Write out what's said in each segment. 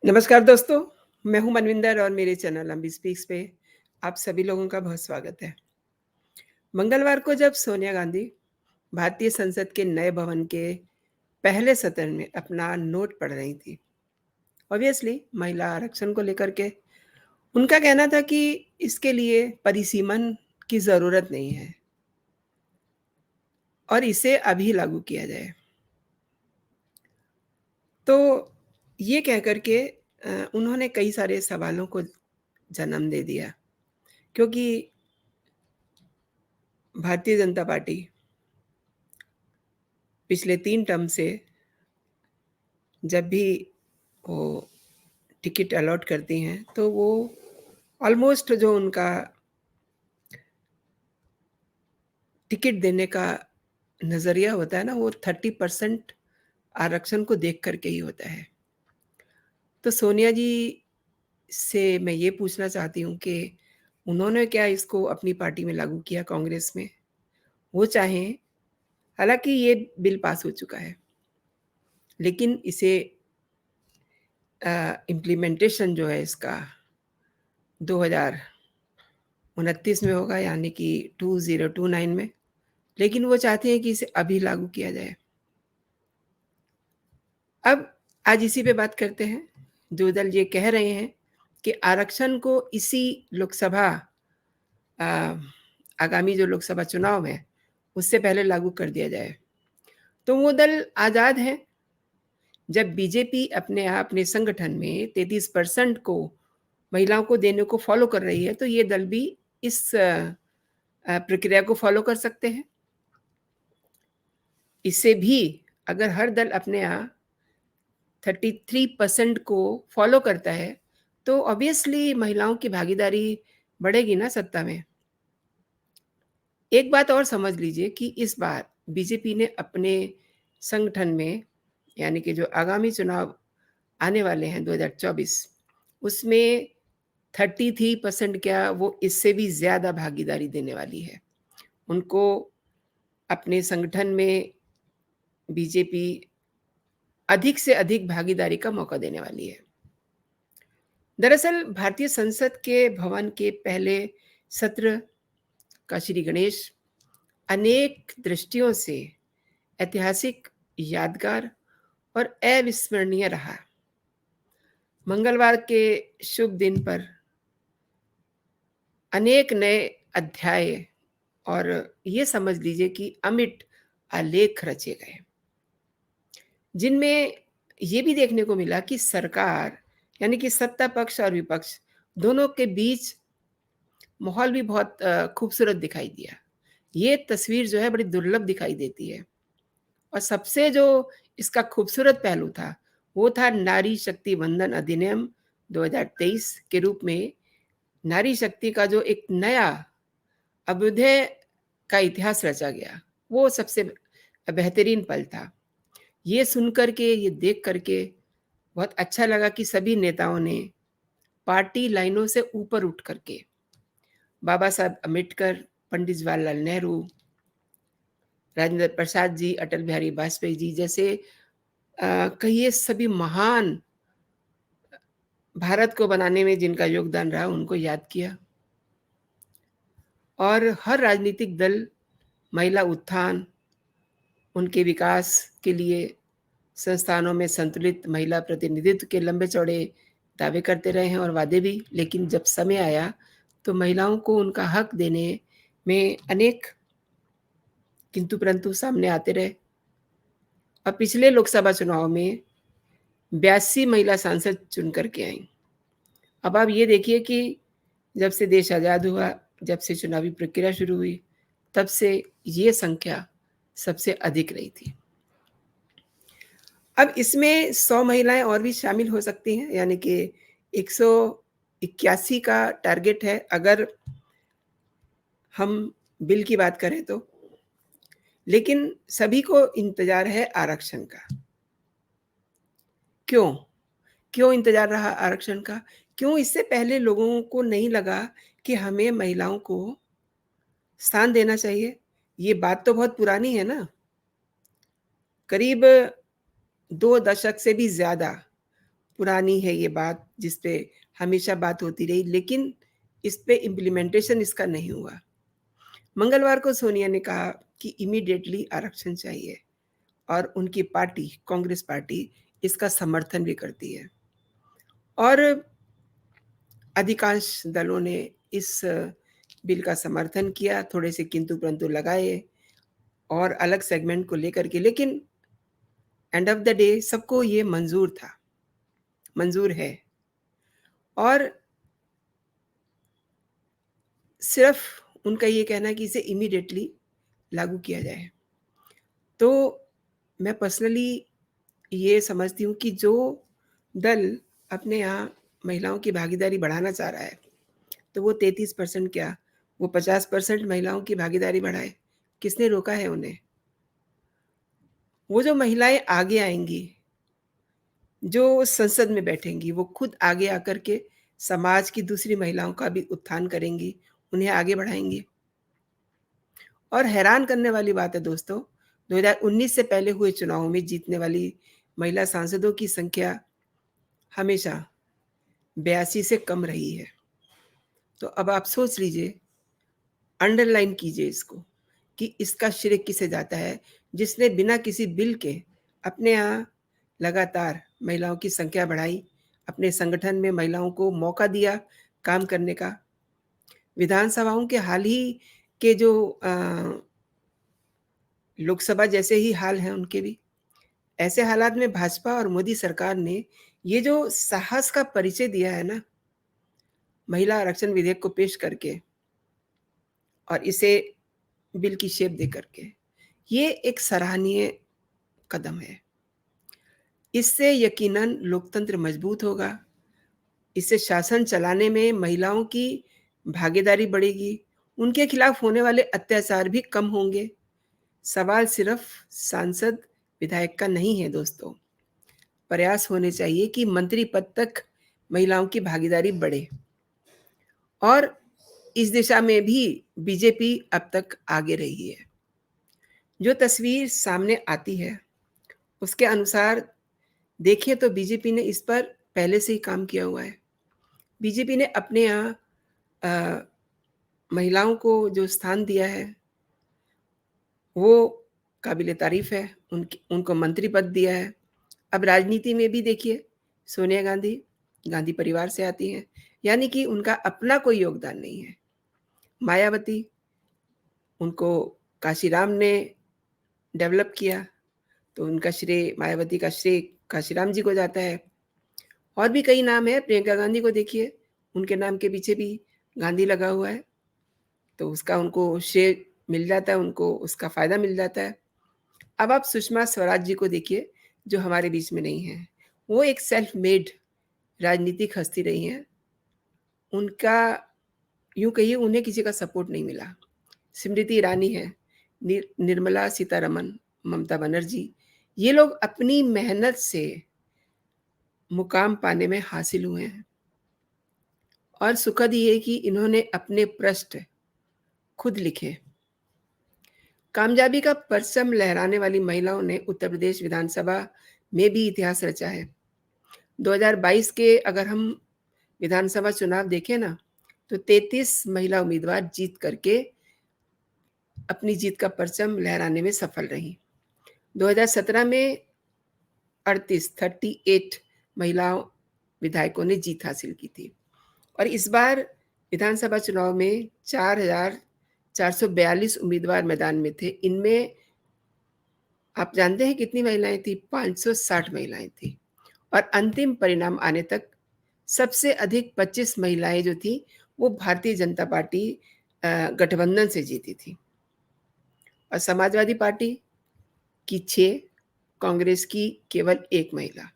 नमस्कार दोस्तों, मैं हूँ मनविंदर और मेरे चैनल अम्बी स्पीक्स पे आप सभी लोगों का बहुत स्वागत है। मंगलवार को जब सोनिया गांधी भारतीय संसद के नए भवन के पहले सत्र में अपना नोट पढ़ रही थी, ऑब्वियसली महिला आरक्षण को लेकर के उनका कहना था कि इसके लिए परिसीमन की ज़रूरत नहीं है और इसे अभी लागू किया जाए। तो ये कह कर के उन्होंने कई सारे सवालों को जन्म दे दिया क्योंकि भारतीय जनता पार्टी पिछले 3 टर्म से जब भी वो टिकट अलॉट करती हैं, तो वो ऑलमोस्ट जो उनका टिकट देने का नज़रिया होता है ना, वो 30% आरक्षण को देख कर के ही होता है। तो सोनिया जी से मैं ये पूछना चाहती हूँ कि उन्होंने क्या इसको अपनी पार्टी में लागू किया कांग्रेस में? वो चाहें हालाँकि ये बिल पास हो चुका है, लेकिन इसे इम्प्लीमेंटेशन जो है इसका 2029 में होगा यानी कि 2029 में, लेकिन वो चाहते हैं कि इसे अभी लागू किया जाए। अब आज इसी पे बात करते हैं। जो दल ये कह रहे हैं कि आरक्षण को इसी लोकसभा अ, आगामी जो लोकसभा चुनाव है, उससे पहले लागू कर दिया जाए। तो वो दल आज़ाद हैं। जब बीजेपी अपने संगठन में 33% को महिलाओं को देने को फ़ॉलो कर रही है, तो ये दल भी इस प्रक्रिया को फ़ॉलो कर सकते हैं। इससे भी अगर हर दल अपने यहाँ 33% को फ़ॉलो करता है, तो ऑब्वियसली महिलाओं की भागीदारी बढ़ेगी ना सत्ता में। एक बात और समझ लीजिए कि इस बार बीजेपी ने अपने संगठन में यानी कि जो आगामी चुनाव आने वाले हैं 2024 उसमें 33% क्या वो इससे भी ज़्यादा भागीदारी देने वाली है। उनको अपने संगठन में बीजेपी अधिक से अधिक भागीदारी का मौका देने वाली है। दरअसल भारतीय संसद के भवन के पहले सत्र का श्री गणेश अनेक दृष्टियों से ऐतिहासिक, यादगार और अविस्मरणीय रहा। मंगलवार के शुभ दिन पर अनेक नए अध्याय और ये समझ लीजिए कि अमिट आलेख रचे गए, जिनमें ये भी देखने को मिला कि सरकार यानी कि सत्ता पक्ष और विपक्ष दोनों के बीच माहौल भी बहुत खूबसूरत दिखाई दिया। ये तस्वीर जो है बड़ी दुर्लभ दिखाई देती है और सबसे जो इसका खूबसूरत पहलू था, वो था नारी शक्ति वंदन अधिनियम 2023 के रूप में नारी शक्ति का जो एक नया अभ्युदय का इतिहास रचा गया, वो सबसे बेहतरीन पल था। ये सुन कर के, ये देख कर के बहुत अच्छा लगा कि सभी नेताओं ने पार्टी लाइनों से ऊपर उठ कर के बाबा साहब अम्बेडकर, पंडित जवाहरलाल नेहरू, राजेंद्र प्रसाद जी, अटल बिहारी वाजपेयी जी जैसे कहिए सभी महान भारत को बनाने में जिनका योगदान रहा, उनको याद किया। और हर राजनीतिक दल महिला उत्थान, उनके विकास के लिए संस्थानों में संतुलित महिला प्रतिनिधित्व के लंबे-चौड़े दावे करते रहे हैं और वादे भी, लेकिन जब समय आया, तो महिलाओं को उनका हक देने में अनेक किंतु-परंतु सामने आते रहे। और पिछले लोकसभा चुनाव में 82 महिला सांसद चुन कर के आईं। अब आप ये देखिए कि जब से देश आज़ाद हुआ, जब से चुनावी प्रक्रिया शुरू हुई, तब से ये संख्या सबसे अधिक रही थी। अब इसमें 100 महिलाएँ और भी शामिल हो सकती हैं, यानी कि 181 का टारगेट है अगर हम बिल की बात करें तो। लेकिन सभी को इंतज़ार है आरक्षण का। क्यों? क्यों इंतज़ार रहा आरक्षण का? क्यों इससे पहले लोगों को नहीं लगा कि हमें महिलाओं को स्थान देना चाहिए? ये बात तो बहुत पुरानी है ना। करीब 2 दशक से भी ज़्यादा पुरानी है ये बात, जिस पे हमेशा बात होती रही, लेकिन इस पे इम्प्लीमेंटेशन इसका नहीं हुआ। मंगलवार को सोनिया ने कहा कि इमीडिएटली आरक्षण चाहिए और उनकी पार्टी, कांग्रेस पार्टी, इसका समर्थन भी करती है। और अधिकांश दलों ने इस बिल का समर्थन किया, थोड़े से किंतु-परंतु लगाए और अलग सेगमेंट को लेकर के, लेकिन एंड ऑफ द डे सबको ये मंज़ूर था, मंज़ूर है। और सिर्फ़ उनका ये कहना है कि इसे इमीडिएटली लागू किया जाए। तो मैं पर्सनली ये समझती हूँ कि जो दल अपने यहाँ महिलाओं की भागीदारी बढ़ाना चाह रहा है, तो वो 33% क्या, वो 50% महिलाओं की भागीदारी बढ़ाए। किसने रोका है उन्हें? वो जो महिलाएँ आगे आएँगी, जो संसद में बैठेंगी, वो खुद आगे आकर के समाज की दूसरी महिलाओं का भी उत्थान करेंगी, उन्हें आगे बढ़ाएँगी। और हैरान करने वाली बात है दोस्तों, 2019 से पहले हुए चुनावों में जीतने वाली महिला सांसदों की संख्या हमेशा 82 से कम रही है। तो अब आप सोच लीजिए, अंडरलाइन कीजिए इसको, कि इसका श्रेय किसे जाता है, जिसने बिना किसी बिल के अपने यहाँ लगातार महिलाओं की संख्या बढ़ाई, अपने संगठन में महिलाओं को मौका दिया काम करने का। विधानसभाओं के हाल ही के जो लोकसभा जैसे ही हाल हैं उनके भी। ऐसे हालात में भाजपा और मोदी सरकार ने ये जो साहस का परिचय दिया है ना, महिला आरक्षण विधेयक को पेश करके और इसे बिल की शेप दे करके, ये एक सराहनीय कदम है। इससे यकीनन लोकतंत्र मजबूत होगा, इससे शासन चलाने में महिलाओं की भागीदारी बढ़ेगी, उनके खिलाफ होने वाले अत्याचार भी कम होंगे। सवाल सिर्फ सांसद, विधायक का नहीं है दोस्तों। प्रयास होने चाहिए कि मंत्री पद तक महिलाओं की भागीदारी बढ़े और इस दिशा में भी बीजेपी अब तक आगे रही है। जो तस्वीर सामने आती है, उसके अनुसार देखें तो बीजेपी ने इस पर पहले से ही काम किया हुआ है। बीजेपी ने अपने यहाँ अ, महिलाओं को जो स्थान दिया है, वो काबिल-ए-तारीफ़ है। उनको मंत्री पद दिया है। अब राजनीति में भी देखिए, सोनिया गांधी, गांधी परिवार से आती हैं, यानी कि उनका अपना कोई योगदान नहीं है। मायावती, उनको काशीराम ने डेवलप किया, तो उनका श्रेय, मायावती का श्रेय काशीराम जी को जाता है। और भी कई नाम हैं, प्रियंका गांधी को देखिए, उनके नाम के पीछे भी गांधी लगा हुआ है, तो उसका उनको श्रेय मिल जाता है, उनको उसका फ़ायदा मिल जाता है। अब आप सुषमा स्वराज जी को देखिए, जो हमारे बीच में नहीं हैं। वो एक सेल्फ मेड राजनीतिक हस्ती रही हैं। उनका, यूँ कहिए, उन्हें किसी का सपोर्ट नहीं मिला। स्मृति ईरानी है, निर्मला सीतारमण, ममता बनर्जी, ये लोग अपनी मेहनत से मुकाम पाने में हासिल हुए हैं। और सुखद ये है कि इन्होंने अपने पृष्ठ खुद लिखे। कामयाबी का परचम लहराने वाली महिलाओं ने उत्तर प्रदेश विधानसभा में भी इतिहास रचा है। 2022 के अगर हम विधानसभा चुनाव देखें ना, तो 33 महिला उम्मीदवार जीत करके अपनी जीत का परचम लहराने में सफल रहीं। 2017 में 38 महिलाओं विधायकों ने जीत हासिल की थी और इस बार विधानसभा चुनाव में 4,442 उम्मीदवार मैदान में थे। इनमें आप जानते हैं कितनी महिलाएं थी? 560 महिलाएं थी और अंतिम परिणाम आने तक सबसे अधिक 25 महिलाएं जो थी, वो भारतीय जनता पार्टी गठबंधन से जीती थी और समाजवादी पार्टी की 6, कांग्रेस की केवल 1 महिला।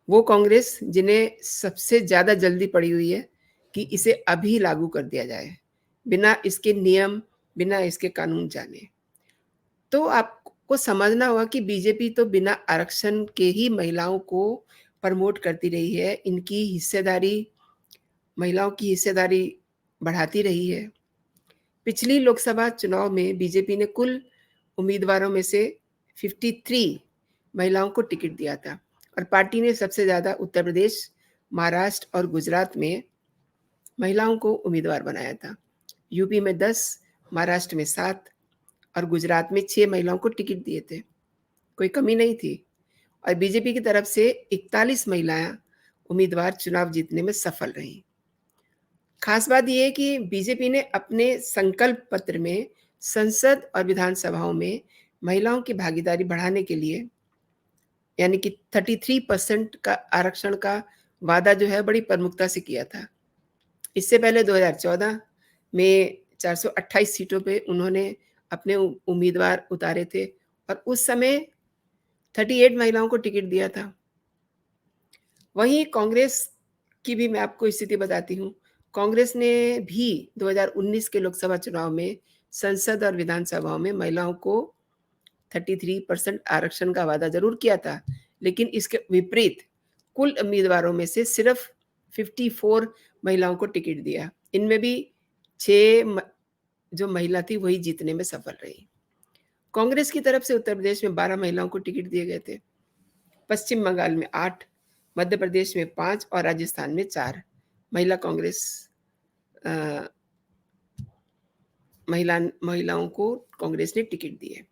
वो कांग्रेस जिन्हें सबसे ज़्यादा जल्दी पड़ी हुई है कि इसे अभी लागू कर दिया जाए, बिना इसके नियम, बिना इसके कानून जाने। तो आपको समझना होगा कि बीजेपी तो बिना आरक्षण के ही महिलाओं को प्रमोट करती रही है, इनकी हिस्सेदारी, महिलाओं की हिस्सेदारी बढ़ाती रही है। पिछली लोकसभा चुनाव में बीजेपी ने कुल उम्मीदवारों में से 53 महिलाओं को टिकट दिया था और पार्टी ने सबसे ज़्यादा उत्तर प्रदेश, महाराष्ट्र और गुजरात में महिलाओं को उम्मीदवार बनाया था। यूपी में 10, महाराष्ट्र में 7 और गुजरात में 6 महिलाओं को टिकट दिए थे। कोई कमी नहीं थी और बीजेपी की तरफ से 41 महिलाएं उम्मीदवार चुनाव जीतने में सफल रहीं। खास बात यह है कि बीजेपी ने अपने संकल्प पत्र में संसद और विधानसभाओं में महिलाओं की भागीदारी बढ़ाने के लिए यानी कि 33% का आरक्षण का वादा जो है बड़ी प्रमुखता से किया था। इससे पहले 2014 में 428 सीटों पे उन्होंने अपने उम्मीदवार उतारे थे और उस समय 38 महिलाओं को टिकट दिया था। वहीं कांग्रेस की भी मैं आपको स्थिति बताती हूँ। कांग्रेस ने भी 2019 के लोकसभा चुनाव में संसद और विधानसभाओं में महिलाओं को 33% आरक्षण का वादा जरूर किया था, लेकिन इसके विपरीत कुल उम्मीदवारों में से सिर्फ 54 महिलाओं को टिकट दिया। इनमें भी 6 जो महिला थी वही जीतने में सफल रही। कांग्रेस की तरफ से उत्तर प्रदेश में 12 महिलाओं को टिकट दिए गए थे, पश्चिम बंगाल में 8, मध्य प्रदेश में 5 और राजस्थान में 4 महिला कांग्रेस महिलाओं को कांग्रेस ने टिकट दिए।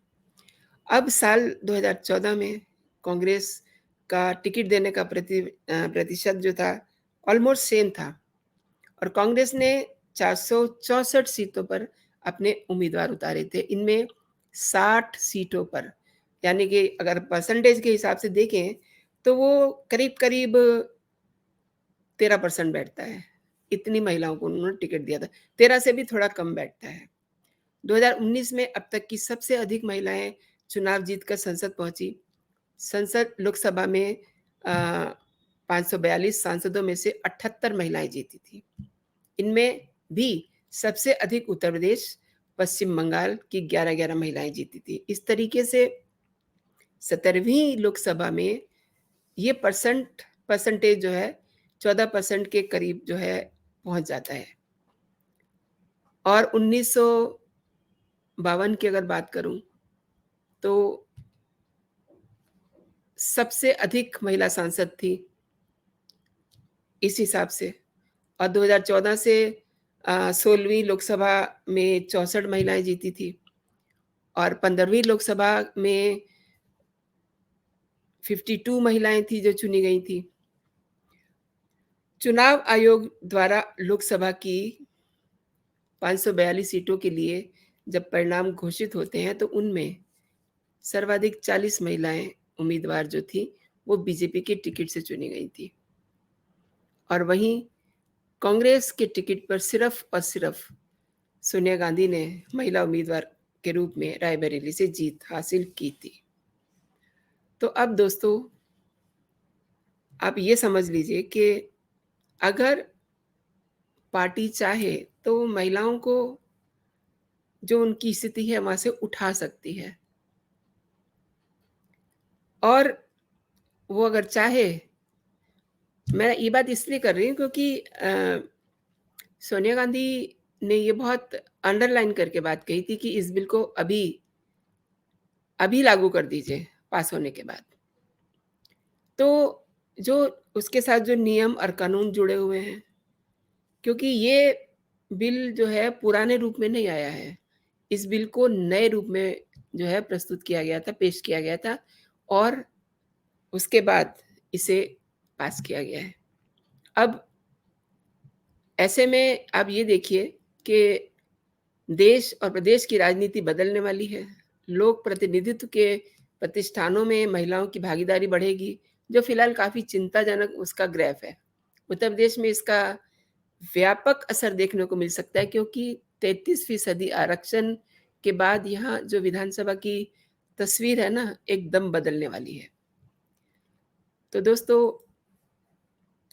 अब साल 2014 में कांग्रेस का टिकट देने का प्रतिशत जो था ऑलमोस्ट सेम था और कांग्रेस ने 464 सीटों पर अपने उम्मीदवार उतारे थे। इनमें 60 सीटों पर यानी कि अगर परसेंटेज के हिसाब से देखें तो वो करीब करीब 13% बैठता है। इतनी महिलाओं को उन्होंने टिकट दिया था। 13 से भी थोड़ा कम बैठता है। 2019 में अब तक की सबसे अधिक महिलाएं चुनाव जीतकर संसद पहुंची। संसद लोकसभा में 542 सांसदों में से 78 महिलाएं जीती थी। इनमें भी सबसे अधिक उत्तर प्रदेश, पश्चिम बंगाल की 11-11 महिलाएं जीती थी। इस तरीके से 17वीं लोकसभा में ये परसेंटेज जो है 14% के करीब जो है पहुंच जाता है। और 1952 की अगर बात करूं तो सबसे अधिक महिला सांसद थी इस हिसाब से। और 2014 से 16वीं लोकसभा में 64 महिलाएं जीती थी और 15वीं लोकसभा में 52 महिलाएं थी जो चुनी गई थी। चुनाव आयोग द्वारा लोकसभा की 542 सीटों के लिए जब परिणाम घोषित होते हैं तो उनमें सर्वाधिक 40 महिलाएं उम्मीदवार जो थी वो बीजेपी के टिकट से चुनी गई थी और वहीं कांग्रेस के टिकट पर सिर्फ और सिर्फ सोनिया गांधी ने महिला उम्मीदवार के रूप में रायबरेली से जीत हासिल की थी। तो अब दोस्तों आप ये समझ लीजिए कि अगर पार्टी चाहे तो महिलाओं को जो उनकी स्थिति है वहां से उठा सकती है और वो अगर चाहे, मैं ये बात इसलिए कर रही हूँ क्योंकि सोनिया गांधी ने ये बहुत अंडरलाइन करके बात कही थी कि इस बिल को अभी लागू कर दीजिए पास होने के बाद। तो जो उसके साथ जो नियम और कानून जुड़े हुए हैं, क्योंकि ये बिल जो है पुराने रूप में नहीं आया है, इस बिल को नए रूप में जो है प्रस्तुत किया गया था, पेश किया गया था और उसके बाद इसे पास किया गया है। अब ऐसे में आप ये देखिए कि देश और प्रदेश की राजनीति बदलने वाली है। लोक प्रतिनिधित्व के प्रतिष्ठानों में महिलाओं की भागीदारी बढ़ेगी, जो फिलहाल काफी चिंताजनक उसका ग्राफ है। उत्तर प्रदेश में इसका व्यापक असर देखने को मिल सकता है क्योंकि 33% आरक्षण के बाद यहाँ जो विधानसभा की तस्वीर है ना, एकदम बदलने वाली है। तो दोस्तों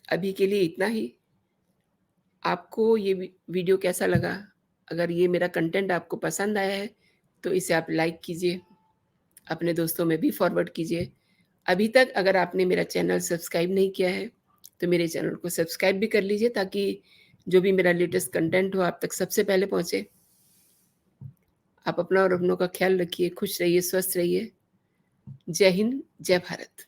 अभी के लिए इतना ही। आपको ये वीडियो कैसा लगा? अगर ये मेरा कंटेंट आपको पसंद आया है तो इसे आप लाइक कीजिए, अपने दोस्तों में भी फॉरवर्ड कीजिए। अभी तक अगर आपने मेरा चैनल सब्सक्राइब नहीं किया है तो मेरे चैनल को सब्सक्राइब भी कर लीजिए ताकि जो भी मेरा लेटेस्ट कंटेंट हो आप तक सबसे पहले पहुंचे। आप अपना और अपनों का ख्याल रखिए, खुश रहिए, स्वस्थ रहिए। जय हिंद, जय भारत।